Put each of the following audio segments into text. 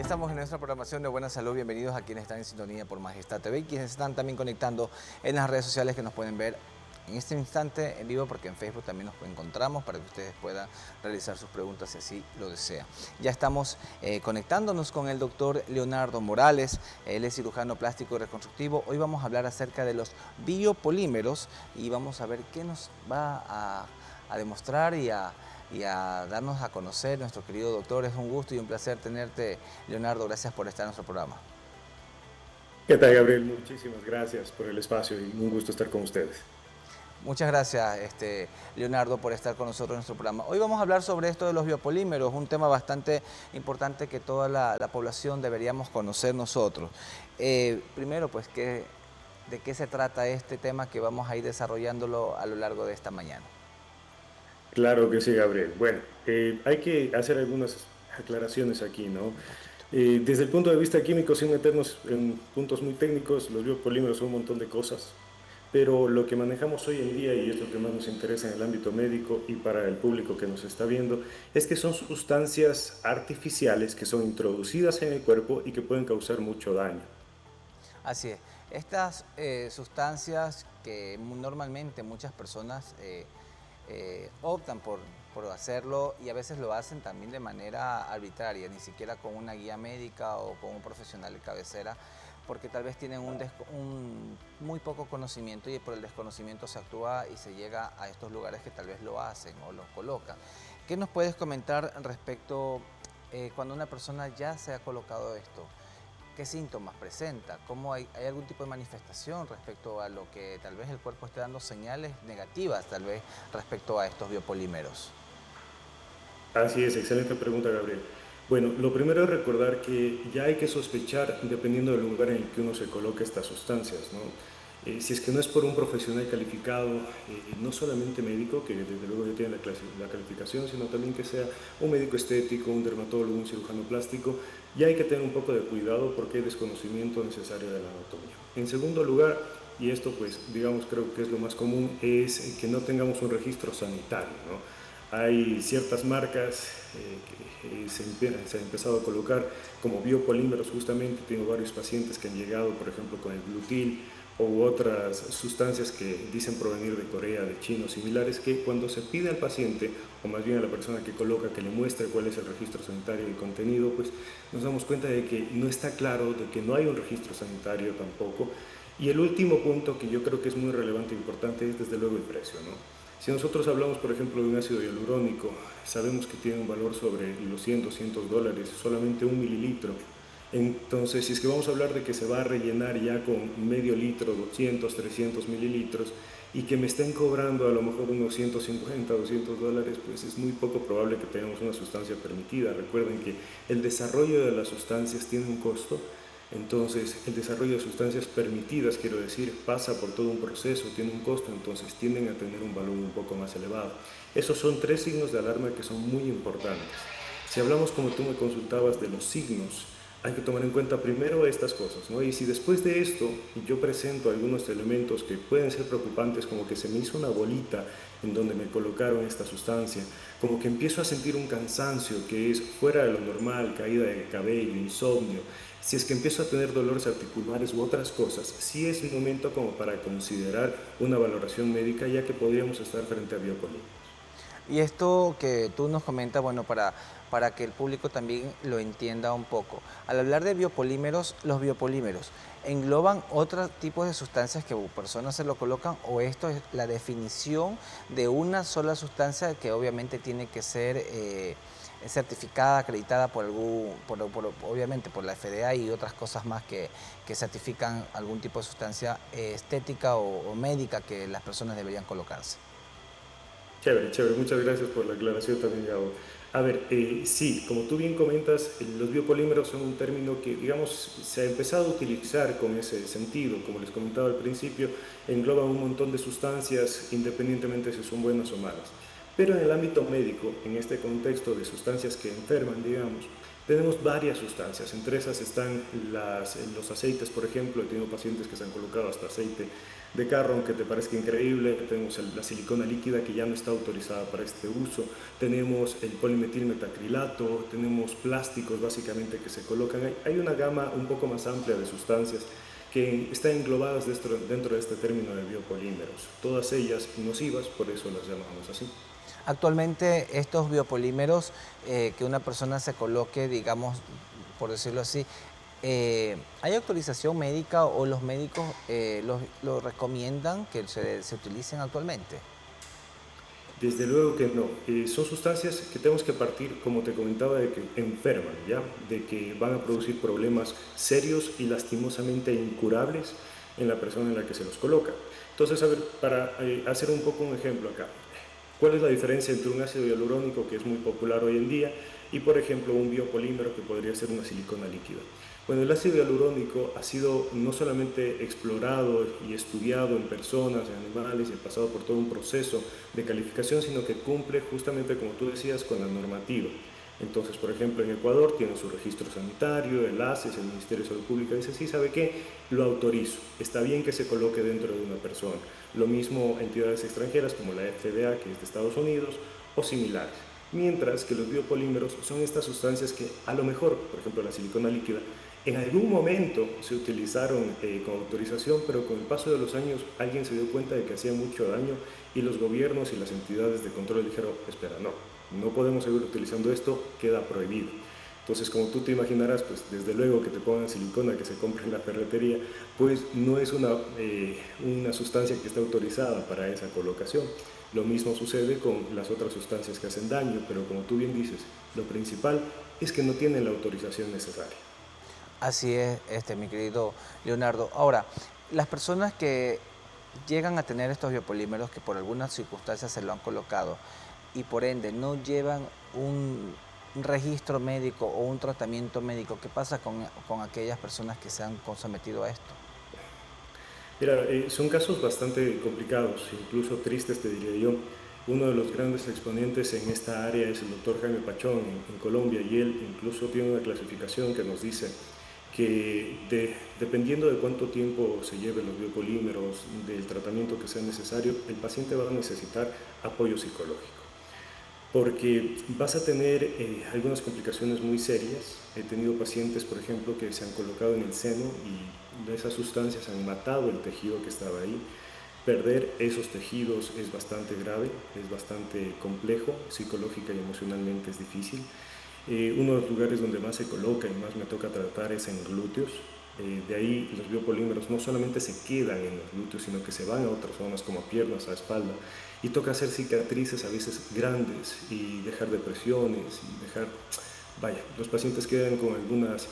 estamos en nuestra programación de Buena Salud. Bienvenidos a quienes están en sintonía por Majestad TV y quienes están también conectando en las redes sociales que nos pueden ver en este instante en vivo, porque en Facebook también nos encontramos para que ustedes puedan realizar sus preguntas si así lo desean. Ya estamos conectándonos con el doctor Leonardo Morales. Él es cirujano plástico y reconstructivo. Hoy vamos a hablar acerca de los biopolímeros y vamos a ver qué nos va a demostrar y a darnos a conocer nuestro querido doctor. Es un gusto y un placer tenerte, Leonardo. Gracias por estar en nuestro programa. ¿Qué tal, Gabriel? Muchísimas gracias por el espacio y un gusto estar con ustedes. Muchas gracias, Leonardo, por estar con nosotros en nuestro programa. Hoy vamos a hablar sobre esto de los biopolímeros, un tema bastante importante que toda la población deberíamos conocer nosotros. Primero, pues, ¿de qué se trata este tema que vamos a ir desarrollándolo a lo largo de esta mañana? Claro que sí, Gabriel. Bueno, hay que hacer algunas aclaraciones aquí, ¿no? Desde el punto de vista químico, sin meternos en puntos muy técnicos, los biopolímeros son un montón de cosas, pero lo que manejamos hoy en día, y es lo que más nos interesa en el ámbito médico y para el público que nos está viendo, es que son sustancias artificiales que son introducidas en el cuerpo y que pueden causar mucho daño. Así es. Estas sustancias que normalmente muchas personas optan por hacerlo, y a veces lo hacen también de manera arbitraria, ni siquiera con una guía médica o con un profesional de cabecera, porque tal vez tienen un muy poco conocimiento, y por el desconocimiento se actúa y se llega a estos lugares que tal vez lo hacen o lo colocan. ¿Qué nos puedes comentar respecto cuando una persona ya se ha colocado esto? ¿Qué síntomas presenta? ¿Cómo hay algún tipo de manifestación respecto a lo que tal vez el cuerpo esté dando señales negativas, tal vez respecto a estos biopolímeros? Así es, excelente pregunta, Gabriel. Bueno, lo primero es recordar que ya hay que sospechar dependiendo del lugar en el que uno se coloque estas sustancias, ¿no? Si es que no es por un profesional calificado, no solamente médico, que desde luego ya tiene la calificación, sino también que sea un médico estético, un dermatólogo, un cirujano plástico, ya hay que tener un poco de cuidado porque hay desconocimiento necesario de la anatomía. En segundo lugar, y esto pues digamos creo que es lo más común, es que no tengamos un registro sanitario, ¿no? Hay ciertas marcas que se han empezado a colocar como biopolímeros justamente. Tengo varios pacientes que han llegado, por ejemplo, con el glutil u otras sustancias que dicen provenir de Corea, de China o similares, que cuando se pide al paciente, o más bien a la persona que coloca, que le muestre cuál es el registro sanitario del contenido, pues nos damos cuenta de que no está claro, de que no hay un registro sanitario tampoco. Y el último punto que yo creo que es muy relevante e importante es desde luego el precio, ¿no? Si nosotros hablamos, por ejemplo, de un ácido hialurónico, sabemos que tiene un valor sobre los 100, $200, solamente 1 mililitro. Entonces, si es que vamos a hablar de que se va a rellenar ya con medio litro, 200, 300 mililitros, y que me estén cobrando a lo mejor unos 150, $200, pues es muy poco probable que tengamos una sustancia permitida. Recuerden que el desarrollo de las sustancias tiene un costo. Entonces, el desarrollo de sustancias permitidas, quiero decir, pasa por todo un proceso, tiene un costo, entonces tienden a tener un valor un poco más elevado. Esos son 3 signos de alarma que son muy importantes. Si hablamos, como tú me consultabas, de los signos, hay que tomar en cuenta primero estas cosas, ¿no? Y si después de esto yo presento algunos elementos que pueden ser preocupantes, como que se me hizo una bolita en donde me colocaron esta sustancia, como que empiezo a sentir un cansancio que es fuera de lo normal, caída de cabello, insomnio, si es que empiezo a tener dolores articulares u otras cosas, sí es un momento como para considerar una valoración médica, ya que podríamos estar frente a biopolímeros. Y esto que tú nos comentas, bueno, para que el público también lo entienda un poco. Al hablar de biopolímeros, los biopolímeros engloban otros tipos de sustancias que personas se lo colocan, o esto es la definición de una sola sustancia que obviamente tiene que ser certificada, acreditada por obviamente por la FDA y otras cosas más que certifican algún tipo de sustancia estética o médica que las personas deberían colocarse. Chévere, chévere. Muchas gracias por la aclaración también, Gabo. A ver, sí, como tú bien comentas, los biopolímeros son un término que, digamos, se ha empezado a utilizar con ese sentido. Como les comentaba al principio, engloba un montón de sustancias, independientemente si son buenas o malas. Pero en el ámbito médico, en este contexto de sustancias que enferman, digamos, Tenemos varias sustancias, entre esas están los aceites, por ejemplo. He tenido pacientes que se han colocado hasta aceite de carro, aunque te parezca increíble. Tenemos la silicona líquida, que ya no está autorizada para este uso. Tenemos el polimetilmetacrilato, tenemos plásticos básicamente que se colocan. Hay una gama un poco más amplia de sustancias que están englobadas dentro de este término de biopolímeros, todas ellas nocivas, por eso las llamamos así. Actualmente estos biopolímeros que una persona se coloque, digamos, por decirlo así, ¿hay autorización médica o los médicos lo recomiendan que se utilicen actualmente? Desde luego que no. Son sustancias que tenemos que partir, como te comentaba, de que enferman, ¿ya? De que van a producir problemas serios y lastimosamente incurables en la persona en la que se los coloca. Entonces, a ver, para hacer un poco un ejemplo acá, ¿cuál es la diferencia entre un ácido hialurónico, que es muy popular hoy en día, y por ejemplo un biopolímero, que podría ser una silicona líquida? Bueno, el ácido hialurónico ha sido no solamente explorado y estudiado en personas, en animales, y ha pasado por todo un proceso de calificación, sino que cumple justamente, como tú decías, con la normativa. Entonces, por ejemplo, en Ecuador tiene su registro sanitario, el ACES, el Ministerio de Salud Pública dice: sí, ¿sabe qué? Lo autorizo. Está bien que se coloque dentro de una persona. Lo mismo entidades extranjeras como la FDA, que es de Estados Unidos, o similares. Mientras que los biopolímeros son estas sustancias que a lo mejor, por ejemplo la silicona líquida, en algún momento se utilizaron con autorización, pero con el paso de los años alguien se dio cuenta de que hacía mucho daño y los gobiernos y las entidades de control dijeron: espera, no podemos seguir utilizando esto, queda prohibido. Entonces, como tú te imaginarás, pues desde luego que te pongan silicona que se compra en la ferretería, pues no es una sustancia que está autorizada para esa colocación. Lo mismo sucede con las otras sustancias que hacen daño, pero como tú bien dices, lo principal es que no tienen la autorización necesaria. Así es, mi querido Leonardo. Ahora, las personas que llegan a tener estos biopolímeros, que por algunas circunstancias se lo han colocado y por ende no llevan un registro médico o un tratamiento médico, ¿qué pasa con aquellas personas que se han sometido a esto? Mira, son casos bastante complicados, incluso tristes, te diría yo. Uno de los grandes exponentes en esta área es el doctor Jaime Pachón en Colombia, y él incluso tiene una clasificación que nos dice que dependiendo de cuánto tiempo se lleven los biopolímeros, del tratamiento que sea necesario, el paciente va a necesitar apoyo psicológico, porque vas a tener algunas complicaciones muy serias. He tenido pacientes, por ejemplo, que se han colocado en el seno y de esas sustancias han matado el tejido que estaba ahí. Perder esos tejidos es bastante grave, es bastante complejo, psicológica y emocionalmente es difícil. Uno de los lugares donde más se coloca y más me toca tratar es en glúteos. De ahí los biopolímeros no solamente se quedan en los glúteos, sino que se van a otras zonas como a piernas, a espalda, y toca hacer cicatrices a veces grandes y dejar depresiones y dejar, vaya, los pacientes quedan con algunas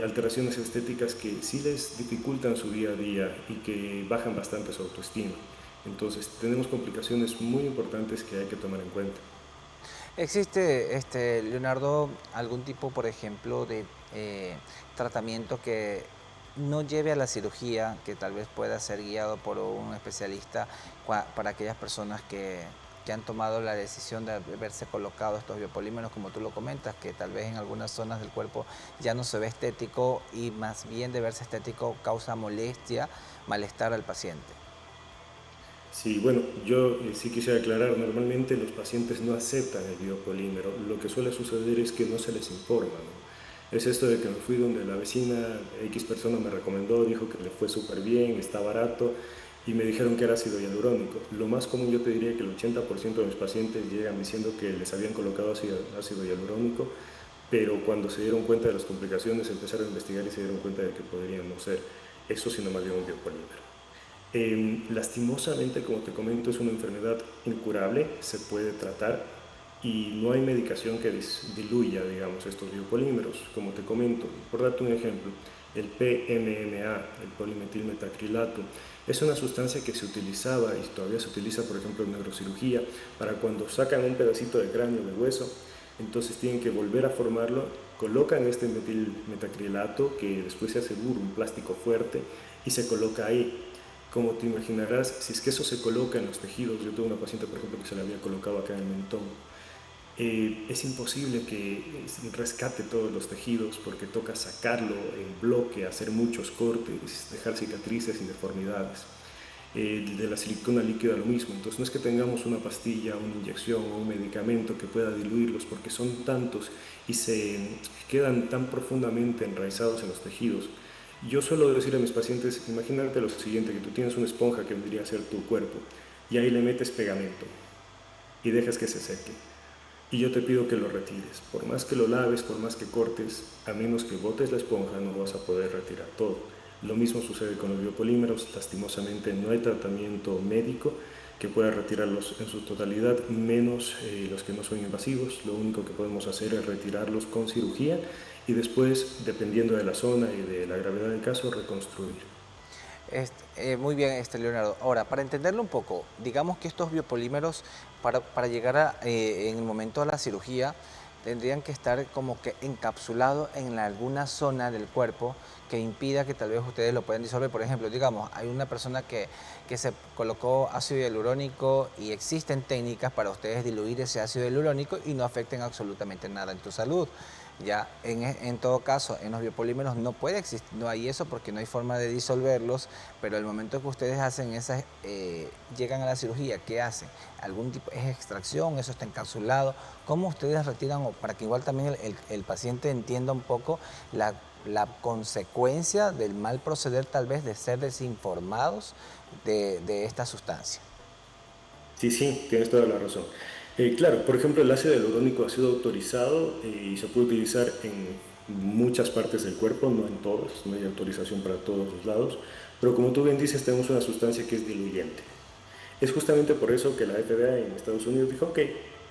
alteraciones estéticas que sí les dificultan su día a día y que bajan bastante su autoestima. Entonces tenemos complicaciones muy importantes que hay que tomar en cuenta. ¿Existe, Leonardo, algún tipo, por ejemplo, de tratamiento que no lleve a la cirugía, que tal vez pueda ser guiado por un especialista para aquellas personas que han tomado la decisión de haberse colocado estos biopolímeros, como tú lo comentas, que tal vez en algunas zonas del cuerpo ya no se ve estético y más bien de verse estético causa molestia, malestar al paciente? Sí, bueno, yo sí quisiera aclarar: normalmente los pacientes no aceptan el biopolímero. Lo que suele suceder es que no se les informa, ¿no? Es esto de que me fui donde la vecina, X persona me recomendó, dijo que le fue súper bien, está barato, y me dijeron que era ácido hialurónico. Lo más común, yo te diría que el 80% de mis pacientes llegan diciendo que les habían colocado ácido hialurónico, pero cuando se dieron cuenta de las complicaciones empezaron a investigar y se dieron cuenta de que podrían no ser eso, sino más bien un biopolímero. Lastimosamente, como te comento, es una enfermedad incurable, se puede tratar y no hay medicación que diluya, digamos, estos biopolímeros. Como te comento, por darte un ejemplo, el PMMA, el polimetilmetacrilato, es una sustancia que se utilizaba y todavía se utiliza, por ejemplo, en neurocirugía, para cuando sacan un pedacito de cráneo, de hueso, entonces tienen que volver a formarlo, colocan este metilmetacrilato, que después se hace duro, un plástico fuerte, y se coloca ahí. Como te imaginarás, si es que eso se coloca en los tejidos, yo tuve una paciente, por ejemplo, que se le había colocado acá en el mentón, Es imposible que rescate todos los tejidos porque toca sacarlo en bloque, hacer muchos cortes, dejar cicatrices y deformidades. De la silicona líquida lo mismo, entonces no es que tengamos una pastilla, una inyección o un medicamento que pueda diluirlos porque son tantos y se quedan tan profundamente enraizados en los tejidos. Yo suelo decir a mis pacientes, imagínate lo siguiente, que tú tienes una esponja que vendría a ser tu cuerpo y ahí le metes pegamento y dejas que se seque. Y yo te pido que lo retires. Por más que lo laves, por más que cortes, a menos que botes la esponja, no vas a poder retirar todo. Lo mismo sucede con los biopolímeros. Lastimosamente no hay tratamiento médico que pueda retirarlos en su totalidad, menos los que no son invasivos. Lo único que podemos hacer es retirarlos con cirugía y después, dependiendo de la zona y de la gravedad del caso, reconstruir. Muy bien, Leonardo. Ahora, para entenderlo un poco, digamos que estos biopolímeros, para llegar en el momento de la cirugía, tendrían que estar como que encapsulados en alguna zona del cuerpo que impida que tal vez ustedes lo puedan disolver. Por ejemplo, digamos, hay una persona que se colocó ácido hialurónico y existen técnicas para ustedes diluir ese ácido hialurónico y no afecten absolutamente nada en tu salud. Ya en todo caso, en los biopolímeros no puede existir, no hay eso porque no hay forma de disolverlos, pero el momento que ustedes hacen esas, llegan a la cirugía, ¿qué hacen? ¿Algún tipo, es extracción, eso está encapsulado? ¿Cómo ustedes retiran, o para que igual también el paciente entienda un poco la consecuencia del mal proceder tal vez de ser desinformados de esta sustancia? Sí, sí, tienes toda la razón. Claro, por ejemplo, el ácido hialurónico ha sido autorizado y se puede utilizar en muchas partes del cuerpo, no en todos, no hay autorización para todos los lados, pero como tú bien dices, tenemos una sustancia que es diluyente. Es justamente por eso que la FDA en Estados Unidos dijo, ok,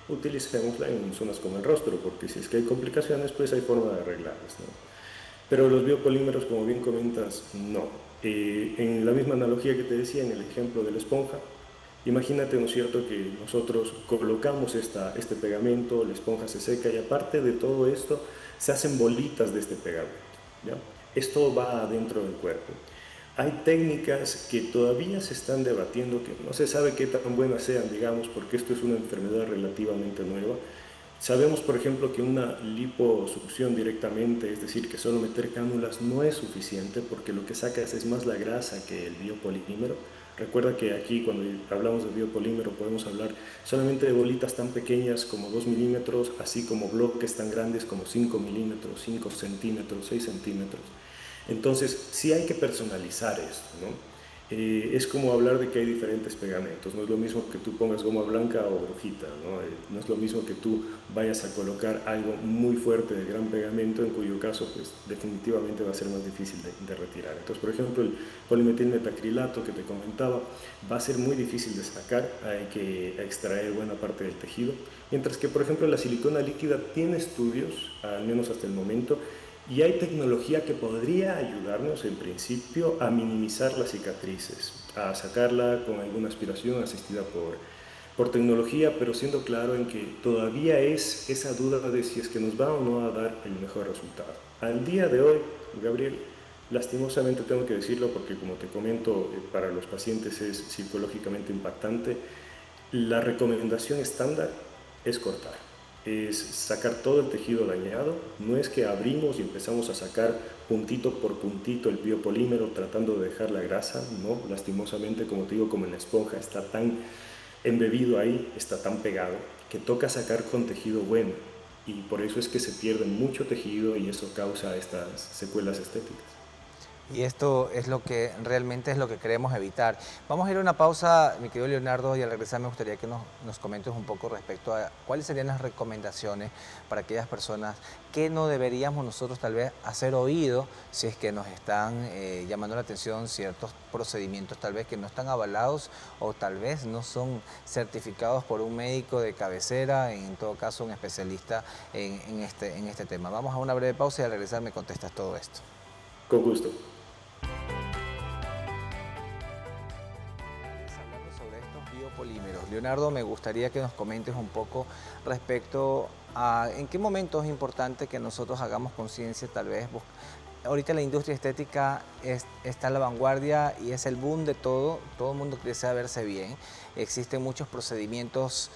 utilicémosla en zonas como el rostro, porque si es que hay complicaciones, pues hay forma de arreglarlas, ¿no? Pero los biopolímeros, como bien comentas, no. En la misma analogía que te decía, en el ejemplo de la esponja, imagínate, ¿no es cierto?, que nosotros colocamos este pegamento, la esponja se seca y aparte de todo esto, se hacen bolitas de este pegamento, ¿ya? Esto va adentro del cuerpo. Hay técnicas que todavía se están debatiendo, que no se sabe qué tan buenas sean, digamos, porque esto es una enfermedad relativamente nueva. Sabemos, por ejemplo, que una liposucción directamente, es decir, que solo meter cánulas no es suficiente porque lo que sacas es más la grasa que el biopolímero. Recuerda que aquí cuando hablamos de biopolímero podemos hablar solamente de bolitas tan pequeñas como 2 milímetros, así como bloques tan grandes como 5 milímetros, 5 centímetros, 6 centímetros. Entonces, sí hay que personalizar esto, ¿no? Es como hablar de que hay diferentes pegamentos. No es lo mismo que tú pongas goma blanca o brujita, ¿no? No es lo mismo que tú vayas a colocar algo muy fuerte de gran pegamento, en cuyo caso, pues, definitivamente va a ser más difícil de retirar. Entonces, por ejemplo, el polimetilmetacrilato que te comentaba va a ser muy difícil de sacar, hay que extraer buena parte del tejido. Mientras que, por ejemplo, la silicona líquida tiene estudios, al menos hasta el momento, y hay tecnología que podría ayudarnos en principio a minimizar las cicatrices, a sacarla con alguna aspiración asistida por tecnología, pero siendo claro en que todavía es esa duda de si es que nos va o no a dar el mejor resultado. Al día de hoy, Gabriel, lastimosamente tengo que decirlo porque como te comento, para los pacientes es psicológicamente impactante, la recomendación estándar es cortar, es sacar todo el tejido dañado. No es que abrimos y empezamos a sacar puntito por puntito el biopolímero tratando de dejar la grasa, no, lastimosamente, como te digo, como en la esponja está tan embebido ahí, está tan pegado, que toca sacar con tejido bueno y por eso es que se pierde mucho tejido y eso causa estas secuelas estéticas. Y esto es lo que realmente es lo que queremos evitar. Vamos a ir a una pausa, mi querido Leonardo, y al regresar me gustaría que nos comentes un poco respecto a cuáles serían las recomendaciones para aquellas personas que no deberíamos nosotros tal vez hacer oído si es que nos están llamando la atención ciertos procedimientos tal vez que no están avalados o tal vez no son certificados por un médico de cabecera, en todo caso un especialista en este tema. Vamos a una breve pausa y al regresar me contestas todo esto. Con gusto. Hablando sobre estos biopolímeros, Leonardo, me gustaría que nos comentes un poco respecto a en qué momento es importante que nosotros hagamos conciencia, tal vez. Ahorita la industria estética está a la vanguardia y es el boom de todo el mundo desea verse bien. Existen muchos procedimientos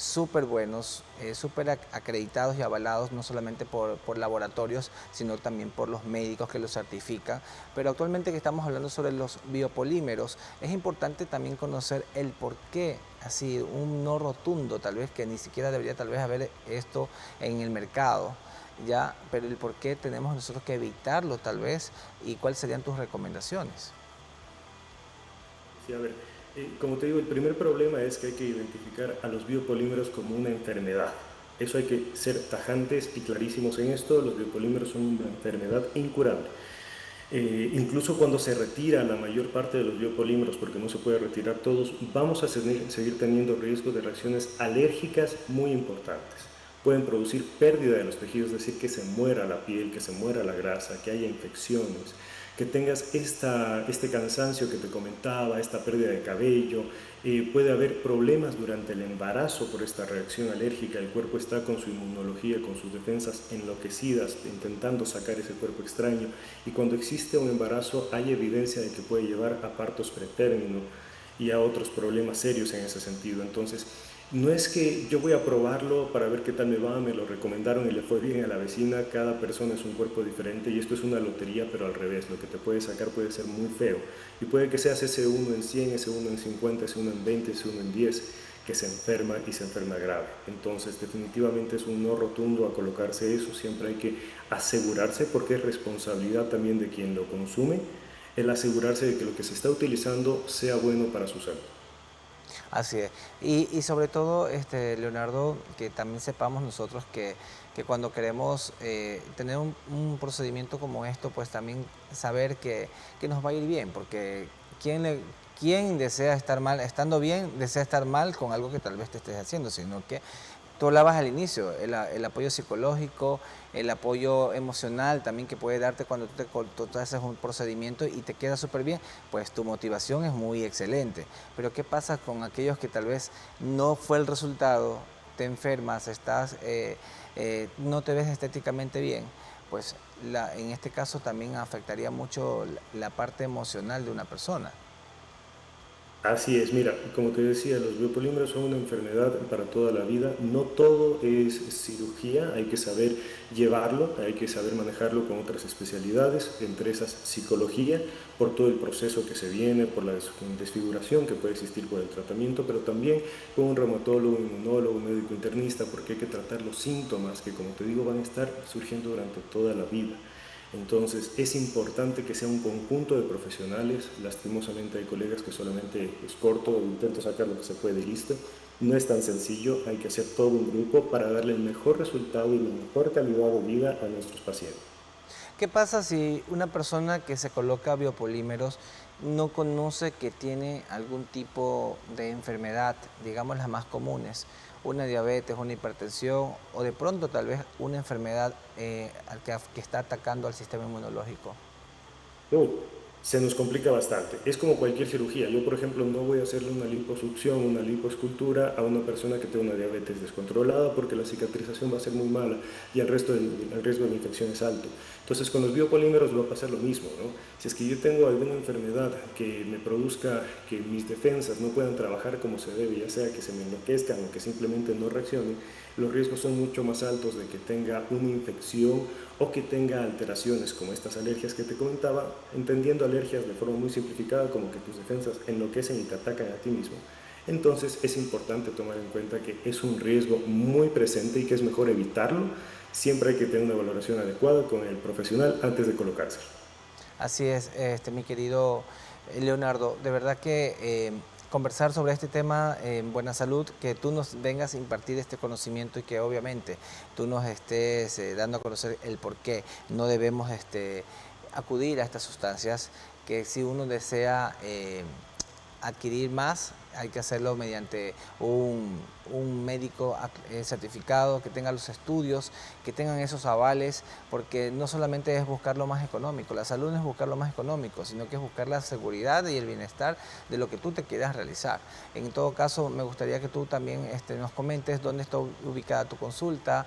súper buenos, súper acreditados y avalados no solamente por laboratorios, sino también por los médicos que los certifican. Pero actualmente que estamos hablando sobre los biopolímeros, es importante también conocer el por qué, así un no rotundo tal vez, que ni siquiera debería tal vez haber esto en el mercado, ya, pero el por qué tenemos nosotros que evitarlo tal vez y cuáles serían tus recomendaciones. Sí, a ver, como te digo, el primer problema es que hay que identificar a los biopolímeros como una enfermedad. Eso hay que ser tajantes y clarísimos en esto. Los biopolímeros son una enfermedad incurable. Incluso cuando se retira la mayor parte de los biopolímeros, porque no se puede retirar todos, vamos a seguir teniendo riesgo de reacciones alérgicas muy importantes. Pueden producir pérdida de los tejidos, es decir, que se muera la piel, que se muera la grasa, que haya infecciones, que tengas este cansancio que te comentaba, esta pérdida de cabello. Puede haber problemas durante el embarazo por esta reacción alérgica. El cuerpo está con su inmunología, con sus defensas enloquecidas, intentando sacar ese cuerpo extraño. Y cuando existe un embarazo hay evidencia de que puede llevar a partos pretérmino y a otros problemas serios en ese sentido. Entonces, no es que yo voy a probarlo para ver qué tal me va, me lo recomendaron y le fue bien a la vecina. Cada persona es un cuerpo diferente y esto es una lotería, pero al revés. Lo que te puede sacar puede ser muy feo y puede que seas ese uno en 100, ese uno en 50, ese uno en 20, ese uno en 10 que se enferma y se enferma grave. Entonces definitivamente es un no rotundo a colocarse eso. Siempre hay que asegurarse, porque es responsabilidad también de quien lo consume, el asegurarse de que lo que se está utilizando sea bueno para su salud. Así es. Y sobre todo, Leonardo, que también sepamos nosotros que cuando queremos tener un procedimiento como esto, pues también saber que nos va a ir bien, porque ¿quién desea estar mal, estando bien, desea estar mal con algo que tal vez te estés haciendo, sino que tú hablabas al inicio, el apoyo psicológico, el apoyo emocional también que puede darte cuando tú te haces un procedimiento y te queda súper bien, pues tu motivación es muy excelente. Pero ¿qué pasa con aquellos que tal vez no fue el resultado, te enfermas, no te ves estéticamente bien? Pues en este caso también afectaría mucho la parte emocional de una persona. Así es, mira, como te decía, los biopolímeros son una enfermedad para toda la vida. No todo es cirugía, hay que saber llevarlo, hay que saber manejarlo con otras especialidades, entre esas psicología, por todo el proceso que se viene, por la desfiguración que puede existir por el tratamiento, pero también con un reumatólogo, inmunólogo, un médico internista, porque hay que tratar los síntomas que, como te digo, van a estar surgiendo durante toda la vida. Entonces es importante que sea un conjunto de profesionales. Lastimosamente hay colegas que solamente es corto, intento sacar lo que se puede y listo. No es tan sencillo, hay que hacer todo un grupo para darle el mejor resultado y la mejor calidad de vida a nuestros pacientes. ¿Qué pasa si una persona que se coloca biopolímeros no conoce que tiene algún tipo de enfermedad, digamos las más comunes, una diabetes, una hipertensión o de pronto tal vez una enfermedad que está atacando al sistema inmunológico? Uy, se nos complica bastante. Es como cualquier cirugía. Yo, por ejemplo, no voy a hacerle una liposucción, una lipoescultura a una persona que tenga una diabetes descontrolada, porque la cicatrización va a ser muy mala y el riesgo de infección es alto. Entonces, con los biopolímeros va a pasar lo mismo, ¿no? Si es que yo tengo alguna enfermedad que me produzca que mis defensas no puedan trabajar como se debe, ya sea que se me enloquezcan o que simplemente no reaccionen, los riesgos son mucho más altos de que tenga una infección o que tenga alteraciones como estas alergias que te comentaba, entendiendo alergias de forma muy simplificada como que tus defensas enloquecen y te atacan a ti mismo. Entonces es importante tomar en cuenta que es un riesgo muy presente y que es mejor evitarlo. Siempre hay que tener una valoración adecuada con el profesional antes de colocárselo. Así es, mi querido Leonardo, de verdad que conversar sobre este tema en buena salud, que tú nos vengas a impartir este conocimiento y que obviamente tú nos estés dando a conocer el por qué no debemos acudir a estas sustancias, que si uno desea adquirir más, hay que hacerlo mediante un médico certificado, que tenga los estudios, que tengan esos avales, porque no solamente es buscar lo más económico, la salud no es buscar lo más económico, sino que es buscar la seguridad y el bienestar de lo que tú te quieras realizar. En todo caso, me gustaría que tú también nos comentes dónde está ubicada tu consulta,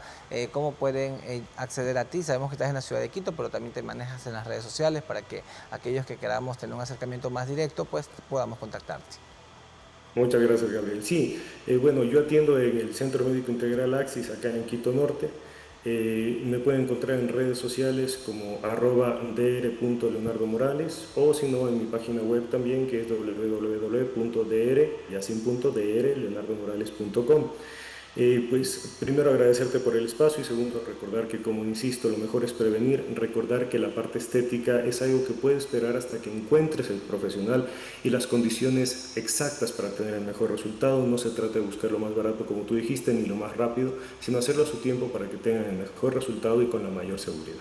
cómo pueden acceder a ti. Sabemos que estás en la ciudad de Quito, pero también te manejas en las redes sociales para que aquellos que queramos tener un acercamiento más directo, pues podamos contactarte. Muchas gracias, Gabriel. Sí, bueno, yo atiendo en el Centro Médico Integral Axis, acá en Quito Norte. Me pueden encontrar en redes sociales como @dr.leonardomorales o si no en mi página web también que es www.drleonardomorales.com. Pues primero agradecerte por el espacio y segundo recordar que como insisto lo mejor es prevenir, recordar que la parte estética es algo que puedes esperar hasta que encuentres el profesional y las condiciones exactas para tener el mejor resultado. No se trata de buscar lo más barato como tú dijiste ni lo más rápido, sino hacerlo a su tiempo para que tengan el mejor resultado y con la mayor seguridad.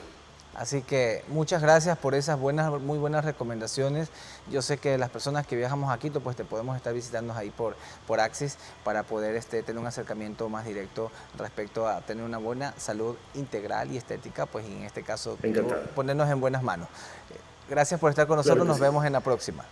Así que muchas gracias por esas muy buenas recomendaciones. Yo sé que las personas que viajamos a Quito, pues te podemos estar visitando ahí por Axis para poder tener un acercamiento más directo respecto a tener una buena salud integral y estética, pues y en este caso Encantado. ponernos en buenas manos. Gracias por estar con Claro nosotros, que nos sí. vemos en la próxima.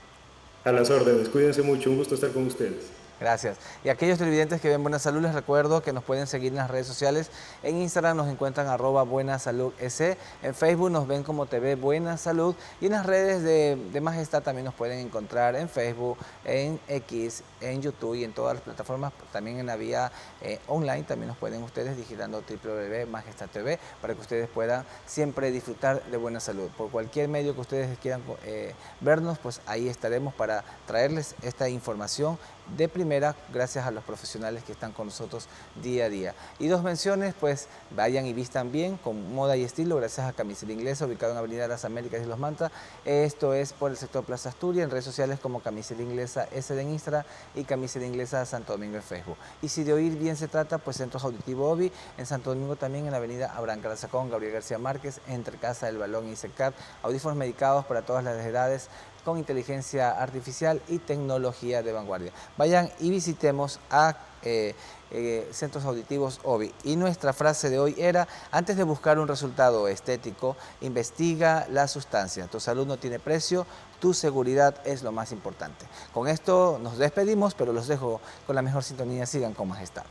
A las órdenes, cuídense mucho, un gusto estar con ustedes. Gracias. Y a aquellos televidentes que ven Buena Salud, les recuerdo que nos pueden seguir en las redes sociales. En Instagram nos encuentran @buenasaludec. En Facebook nos ven como TV Buena Salud. Y en las redes de Majestad también nos pueden encontrar en Facebook, en X, en YouTube y en todas las plataformas. También en la vía online también nos pueden ustedes digitando www.majestad TV para que ustedes puedan siempre disfrutar de buena salud. Por cualquier medio que ustedes quieran vernos, pues ahí estaremos para traerles esta información de primera, gracias a los profesionales que están con nosotros día a día. Y dos menciones, pues vayan y vistan bien, con moda y estilo, gracias a Camisera Inglesa, ubicado en Avenida Las Américas y Los Manta. Esto es por el sector Plaza Asturias, en redes sociales como Camisera Inglesa S en Instagram y Camisera Inglesa Santo Domingo en Facebook. Y si de oír bien se trata, pues Centros Auditivo OBI, en Santo Domingo también en la Avenida Abraham Calazacón, Gabriel García Márquez, entre Casa del Balón y SECAR, audífonos medicados para todas las edades, con inteligencia artificial y tecnología de vanguardia. Vayan y visitemos a Centros Auditivos OBI. Y nuestra frase de hoy era: antes de buscar un resultado estético, investiga la sustancia. Tu salud no tiene precio, tu seguridad es lo más importante. Con esto nos despedimos, pero los dejo con la mejor sintonía. Sigan con Majestad.